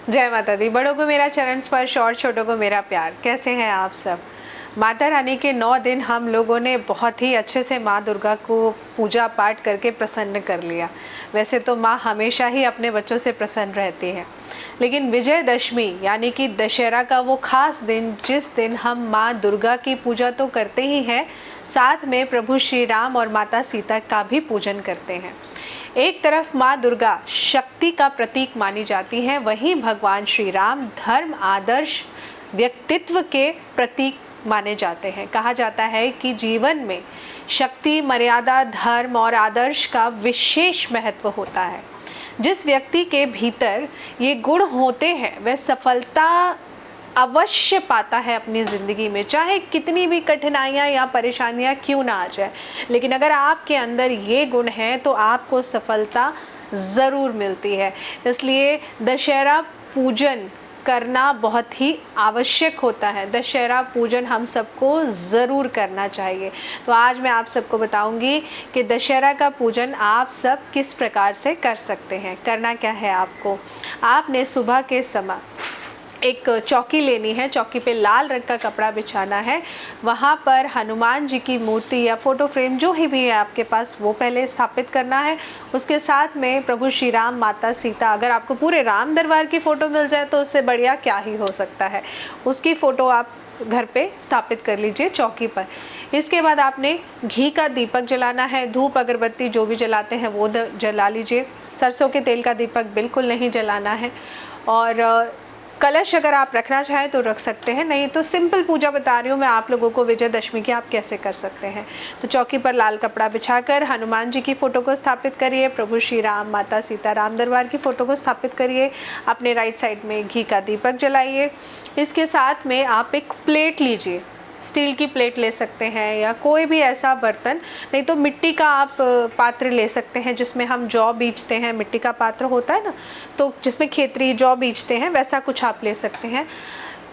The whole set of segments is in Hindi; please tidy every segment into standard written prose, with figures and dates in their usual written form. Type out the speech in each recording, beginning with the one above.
जय माता दी। बड़ों को मेरा चरण स्पर्श और छोटों को मेरा प्यार। कैसे हैं आप सब? माता रानी के 9 दिन हम लोगों ने बहुत ही अच्छे से माँ दुर्गा को पूजा पाठ करके प्रसन्न कर लिया। वैसे तो माँ हमेशा ही अपने बच्चों से प्रसन्न रहती है, लेकिन विजयदशमी यानी कि दशहरा का वो खास दिन, जिस दिन हम माँ दुर्गा की पूजा तो करते ही हैं, साथ में प्रभु श्री राम और माता सीता का भी पूजन करते हैं। एक तरफ माँ दुर्गा शक्ति का प्रतीक मानी जाती है, वहीं भगवान श्री राम धर्म, आदर्श, व्यक्तित्व के प्रतीक माने जाते हैं। कहा जाता है कि जीवन में शक्ति, मर्यादा, धर्म और आदर्श का विशेष महत्व होता है। जिस व्यक्ति के भीतर ये गुण होते हैं वह सफलता अवश्य पाता है अपनी ज़िंदगी में, चाहे कितनी भी कठिनाइयाँ या परेशानियाँ क्यों ना आ जाए। लेकिन अगर आपके अंदर ये गुण है तो आपको सफलता ज़रूर मिलती है। इसलिए दशहरा पूजन करना बहुत ही आवश्यक होता है। दशहरा पूजन हम सबको ज़रूर करना चाहिए। तो आज मैं आप सबको बताऊंगी कि दशहरा का पूजन आप सब किस प्रकार से कर सकते हैं। करना क्या है आपको, आपने सुबह के समय एक चौकी लेनी है, चौकी पे लाल रंग का कपड़ा बिछाना है, वहाँ पर हनुमान जी की मूर्ति या फोटो फ्रेम जो ही भी है आपके पास वो पहले स्थापित करना है। उसके साथ में प्रभु श्री राम, माता सीता, अगर आपको पूरे राम दरबार की फ़ोटो मिल जाए तो उससे बढ़िया क्या ही हो सकता है, उसकी फ़ोटो आप घर पे स्थापित कर लीजिए चौकी पर। इसके बाद आपने घी का दीपक जलाना है, धूप अगरबत्ती जो भी जलाते हैं वो जला लीजिए। सरसों के तेल का दीपक बिल्कुल नहीं जलाना है। और कलश अगर आप रखना चाहें तो रख सकते हैं, नहीं तो सिंपल पूजा बता रही हूँ मैं आप लोगों को विजयदशमी की, आप कैसे कर सकते हैं। तो चौकी पर लाल कपड़ा बिछाकर हनुमान जी की फ़ोटो को स्थापित करिए, प्रभु श्री राम, माता सीता, राम दरबार की फ़ोटो को स्थापित करिए। अपने राइट साइड में घी का दीपक जलाइए। इसके साथ में आप एक प्लेट लीजिए, स्टील की प्लेट ले सकते हैं या कोई भी ऐसा बर्तन, नहीं तो मिट्टी का आप पात्र ले सकते हैं जिसमें हम जौ बीजते हैं। मिट्टी का पात्र होता है ना, तो जिसमें खेतरी जौ बीजते हैं, वैसा कुछ आप ले सकते हैं।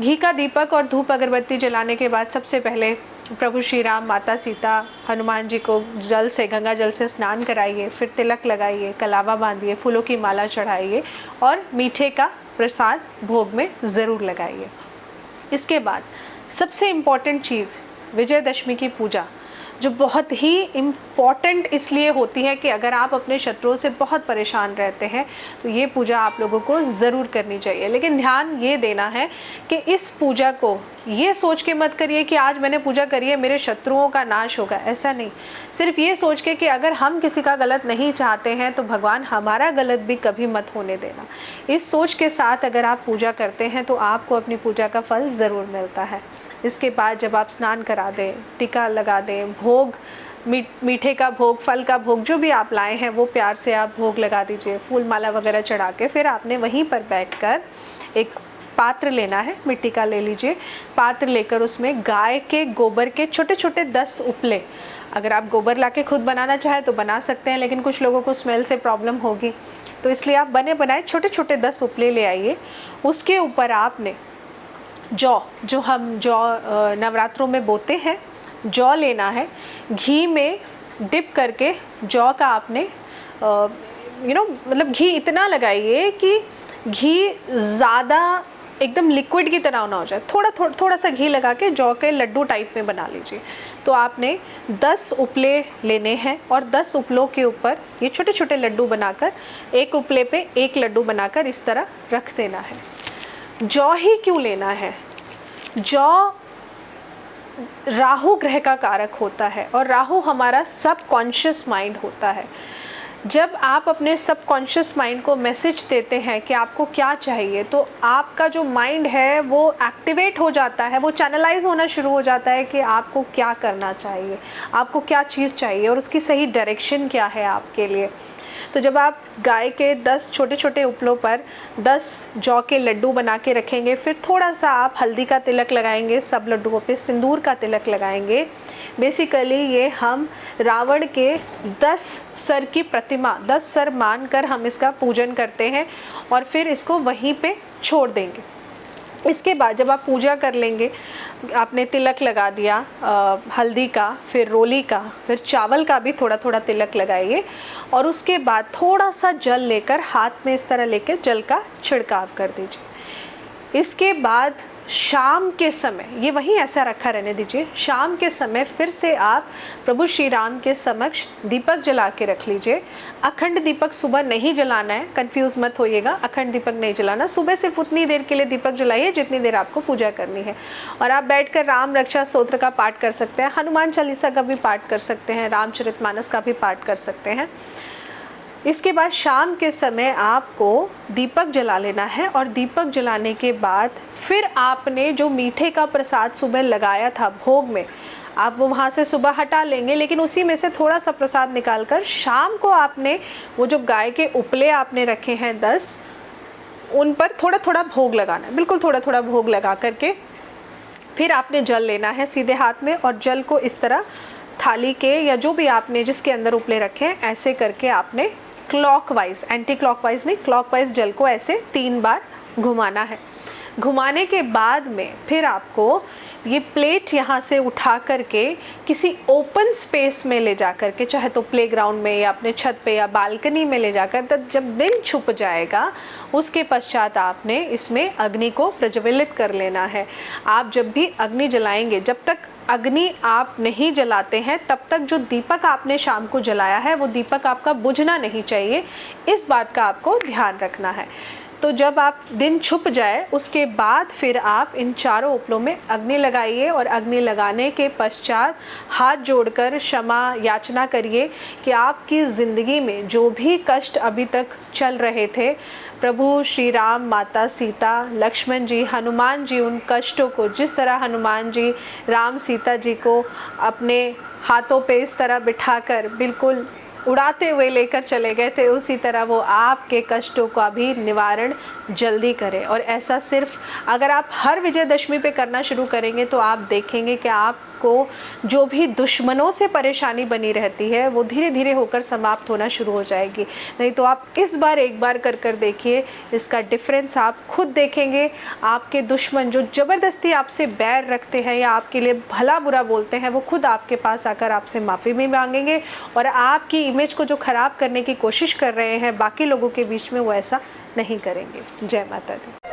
घी का दीपक और धूप अगरबत्ती जलाने के बाद सबसे पहले प्रभु श्री राम, माता सीता, हनुमान जी को जल से, गंगा जल से स्नान कराइए, फिर तिलक लगाइए, कलावा बांधिए, फूलों की माला चढ़ाइए और मीठे का प्रसाद भोग में ज़रूर लगाइए। इसके बाद सबसे इम्पॉर्टेंट चीज़, विजयदशमी की पूजा जो बहुत ही इम्पॉर्टेंट इसलिए होती है कि अगर आप अपने शत्रुओं से बहुत परेशान रहते हैं तो ये पूजा आप लोगों को ज़रूर करनी चाहिए। लेकिन ध्यान ये देना है कि इस पूजा को ये सोच के मत करिए कि आज मैंने पूजा करी है मेरे शत्रुओं का नाश होगा, ऐसा नहीं। सिर्फ ये सोच के कि अगर हम किसी का गलत नहीं चाहते हैं तो भगवान हमारा गलत भी कभी मत होने देना। इस सोच के साथ अगर आप पूजा करते हैं तो आपको अपनी पूजा का फल ज़रूर मिलता है। इसके बाद जब आप स्नान करा दें, टीका लगा दें, भोग, मीठे का भोग, फल का भोग जो भी आप लाए हैं वो प्यार से आप भोग लगा दीजिए, फूल माला वगैरह चढ़ा के। फिर आपने वहीं पर बैठकर एक पात्र लेना है, मिट्टी का ले लीजिए। पात्र लेकर उसमें गाय के गोबर के छोटे छोटे 10 उपले, अगर आप गोबर लाके खुद बनाना चाहें तो बना सकते हैं, लेकिन कुछ लोगों को स्मेल से प्रॉब्लम होगी तो इसलिए आप बने बनाए छोटे छोटे 10 उपले ले आइए। उसके ऊपर आपने जौ, जो हम जौ नवरात्रों में बोते हैं, जौ लेना है। घी में डिप करके जौ का आपने मतलब घी इतना लगाइए कि घी ज़्यादा एकदम लिक्विड की तरह ना हो जाए, थोड़ा सा घी लगा के जौ के लड्डू टाइप में बना लीजिए। तो आपने 10 उपले लेने हैं और 10 उपलों के ऊपर ये छोटे छोटे लड्डू बनाकर, एक उपले पे एक लड्डू बनाकर इस तरह रख देना है। जौ ही क्यों लेना है? जौ राहु ग्रह का कारक होता है और राहु हमारा सबकॉन्शियस माइंड होता है। जब आप अपने सबकॉन्शियस माइंड को मैसेज देते हैं कि आपको क्या चाहिए, तो आपका जो माइंड है वो एक्टिवेट हो जाता है, वो चैनलाइज होना शुरू हो जाता है कि आपको क्या करना चाहिए, आपको क्या चीज़ चाहिए और उसकी सही डायरेक्शन क्या है आपके लिए। तो जब आप गाय के 10 छोटे छोटे उपलों पर 10 जौ के लड्डू बना के रखेंगे, फिर थोड़ा सा आप हल्दी का तिलक लगाएंगे, सब लड्डुओं पे सिंदूर का तिलक लगाएंगे। बेसिकली ये हम रावण के 10 सर की प्रतिमा, 10 सर मानकर हम इसका पूजन करते हैं और फिर इसको वहीं पे छोड़ देंगे। इसके बाद जब आप पूजा कर लेंगे, आपने तिलक लगा दिया हल्दी का, फिर रोली का, फिर चावल का भी थोड़ा थोड़ा तिलक लगाइए और उसके बाद थोड़ा सा जल लेकर हाथ में इस तरह लेकर जल का छिड़काव कर दीजिए। इसके बाद शाम के समय, ये वहीं ऐसा रखा रहने दीजिए, शाम के समय फिर से आप प्रभु श्री राम के समक्ष दीपक जला के रख लीजिए। अखंड दीपक सुबह नहीं जलाना है, कंफ्यूज मत होइएगा, अखंड दीपक नहीं जलाना, सुबह सिर्फ उतनी देर के लिए दीपक जलाइए जितनी देर आपको पूजा करनी है। और आप बैठकर राम रक्षा स्तोत्र का पाठ कर सकते हैं, हनुमान चालीसा का भी पाठ कर सकते हैं, रामचरितमानस का भी पाठ कर सकते हैं। इसके बाद शाम के समय आपको दीपक जला लेना है और दीपक जलाने के बाद फिर आपने जो मीठे का प्रसाद सुबह लगाया था भोग में, आप वो वहाँ से सुबह हटा लेंगे, लेकिन उसी में से थोड़ा सा प्रसाद निकालकर शाम को आपने वो जो गाय के उपले आपने रखे हैं 10, उन पर थोड़ा थोड़ा भोग लगाना है, बिल्कुल थोड़ा थोड़ा भोग लगा करके फिर आपने जल लेना है सीधे हाथ में और जल को इस तरह थाली के या जो भी आपने जिसके अंदर उपले रखे हैं ऐसे करके आपने क्लॉकवाइज, एंटी क्लॉकवाइज नहीं, क्लॉकवाइज जल को ऐसे 3 बार घुमाना है। घुमाने के बाद में फिर आपको ये प्लेट यहाँ से उठा करके किसी ओपन स्पेस में ले जा करके, चाहे तो प्लेग्राउंड में या अपने छत पे या बालकनी में ले जाकर, तब जब दिन छुप जाएगा उसके पश्चात आपने इसमें अग्नि को प्रज्वलित कर लेना है। आप जब भी अग्नि जलाएंगे, जब तक अग्नि आप नहीं जलाते हैं तब तक जो दीपक आपने शाम को जलाया है वो दीपक आपका बुझना नहीं चाहिए, इस बात का आपको ध्यान रखना है। तो जब आप दिन छुप जाए उसके बाद फिर आप इन चारों उपलों में अग्नि लगाइए और अग्नि लगाने के पश्चात हाथ जोड़कर क्षमा याचना करिए कि आपकी ज़िंदगी में जो भी कष्ट अभी तक चल रहे थे, प्रभु श्री राम, माता सीता, लक्ष्मण जी, हनुमान जी उन कष्टों को, जिस तरह हनुमान जी राम सीता जी को अपने हाथों पे इस तरह बिठाकर बिल्कुल उड़ाते हुए लेकर चले गए थे, उसी तरह वो आपके कष्टों का भी निवारण जल्दी करे। और ऐसा सिर्फ अगर आप हर विजयदशमी पे करना शुरू करेंगे तो आप देखेंगे कि आपको जो भी दुश्मनों से परेशानी बनी रहती है वो धीरे धीरे होकर समाप्त होना शुरू हो जाएगी। नहीं तो आप इस बार एक बार कर कर देखिए, इसका डिफरेंस आप खुद देखेंगे। आपके दुश्मन जो ज़बरदस्ती आपसे बैर रखते हैं या आपके लिए भला बुरा बोलते हैं, वो खुद आपके पास आकर आपसे माफ़ी भी मांगेंगे और आपकी इमेज को जो ख़राब करने की कोशिश कर रहे हैं बाकी लोगों के बीच में, वो ऐसा नहीं करेंगे। जय माता दी।